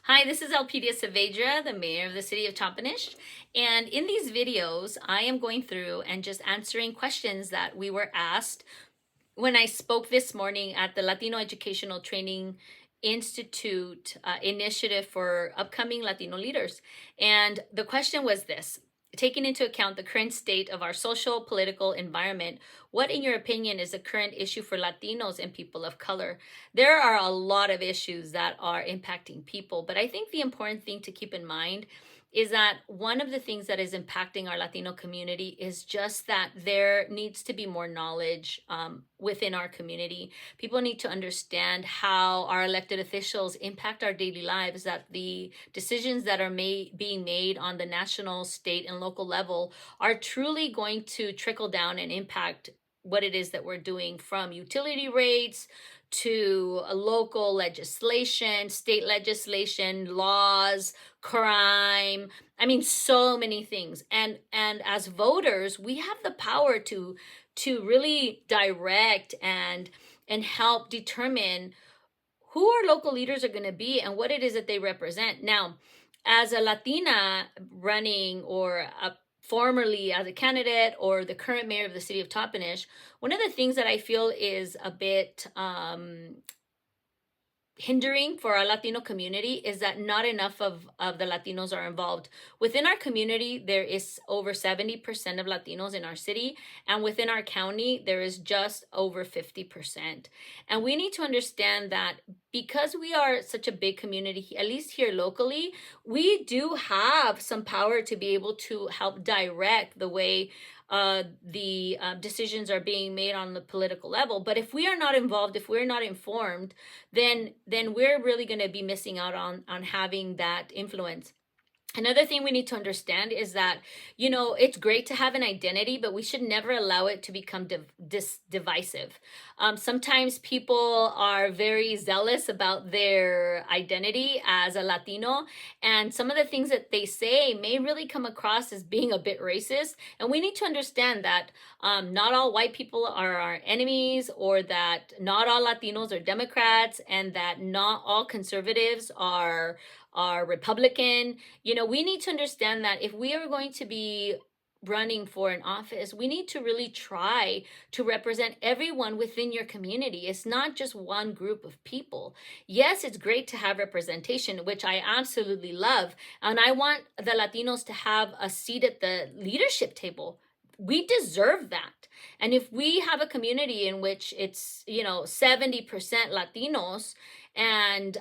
Hi, this is Elpidia Saavedra, the mayor of the city of Tompanish. And in these videos, I am going through and just answering questions that we were asked when I spoke this morning at the Latino Educational Training Institute initiative for upcoming Latino leaders. And the question was this: taking into account the current state of our social political environment, what in your opinion is the current issue for Latinos and people of color? There are a lot of issues that are impacting people, but I think the important thing to keep in mind is that one of the things that is impacting our Latino community is just that there needs to be more knowledge within our community. People need to understand how our elected officials impact our daily lives, that the decisions that are being made on the national, state, and local level are truly going to trickle down and impact what it is that we're doing, from utility rates to local legislation, state legislation, laws, crime. I mean, so many things. And as voters, we have the power to really direct and help determine who our local leaders are going to be and what it is that they represent. Now, as a Latina running, or formerly as a candidate, or the current mayor of the city of Toppenish, one of the things that I feel is a bit hindering for our Latino community is that not enough of the Latinos are involved. Within our community, there is over 70% of Latinos in our city, and within our county, there is just over 50%. And we need to understand that because we are such a big community, at least here locally, we do have some power to be able to help direct the way the decisions are being made on the political level. But if we are not involved, if we're not informed, then we're really going to be missing out on having that influence. Another thing we need to understand is that, it's great to have an identity, but we should never allow it to become divisive. Sometimes people are very zealous about their identity as a Latino, and some of the things that they say may really come across as being a bit racist. And we need to understand that not all white people are our enemies, or that not all Latinos are Democrats, and that not all conservatives are Republican. We need to understand that if we are going to be running for an office, we need to really try to represent everyone within your community. It's not just one group of people. Yes, it's great to have representation, which I absolutely love. And I want the Latinos to have a seat at the leadership table. We deserve that. And if we have a community in which it's 70% Latinos, and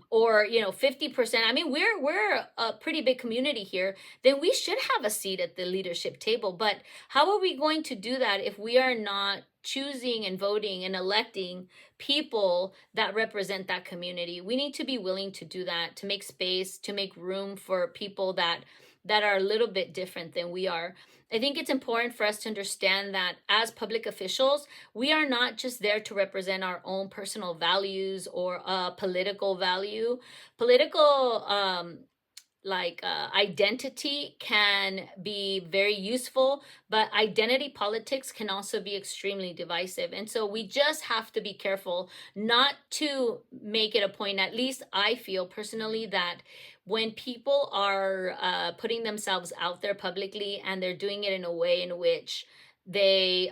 or 50%, I mean, we're a pretty big community here, then we should have a seat at the leadership table. But how are we going to do that if we are not choosing and voting and electing people that represent that community? We need to be willing to do that, to make space, to make room for people that are a little bit different than we are. I think it's important for us to understand that as public officials, we are not just there to represent our own personal values or political value. Political identity can be very useful, but identity politics can also be extremely divisive. And so we just have to be careful not to make it a point, at least I feel personally, that when people are putting themselves out there publicly, and they're doing it in a way in which they're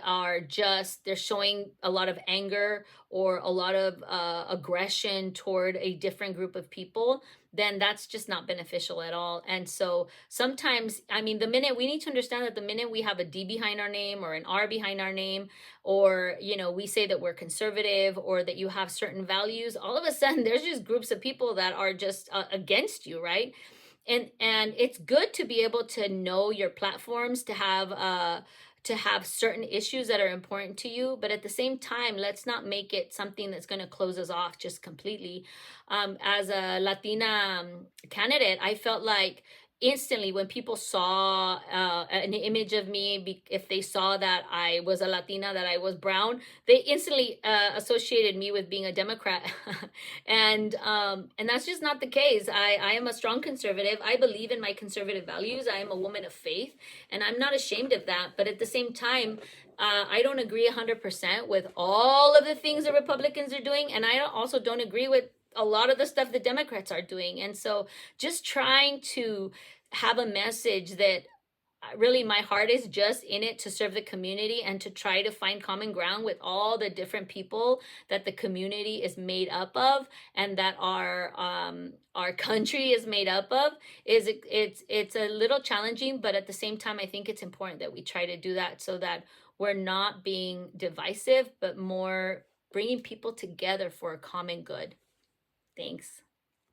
showing a lot of anger or a lot of aggression toward a different group of people, then that's just not beneficial at all. And so sometimes, I mean, we need to understand that the minute we have a D behind our name, or an R behind our name, or, we say that we're conservative, or that you have certain values, all of a sudden there's just groups of people that are just against you, right? And it's good to be able to know your platforms, to have certain issues that are important to you, but at the same time, let's not make it something that's going to close us off just completely. As a Latina candidate, I felt like instantly when people saw an image of me, if they saw that I was a Latina, that I was brown, they instantly associated me with being a Democrat. and that's just not the case. I am a strong conservative. I believe in my conservative values. I am a woman of faith, and I'm not ashamed of that. But at the same time, I don't agree 100% with all of the things the Republicans are doing, and I also don't agree with a lot of the stuff the Democrats are doing. And so just trying to have a message that really my heart is just in it to serve the community and to try to find common ground with all the different people that the community is made up of, and that our country is made up of. It's a little challenging, but at the same time I think it's important that we try to do that so that we're not being divisive but more bringing people together for a common good. Thanks.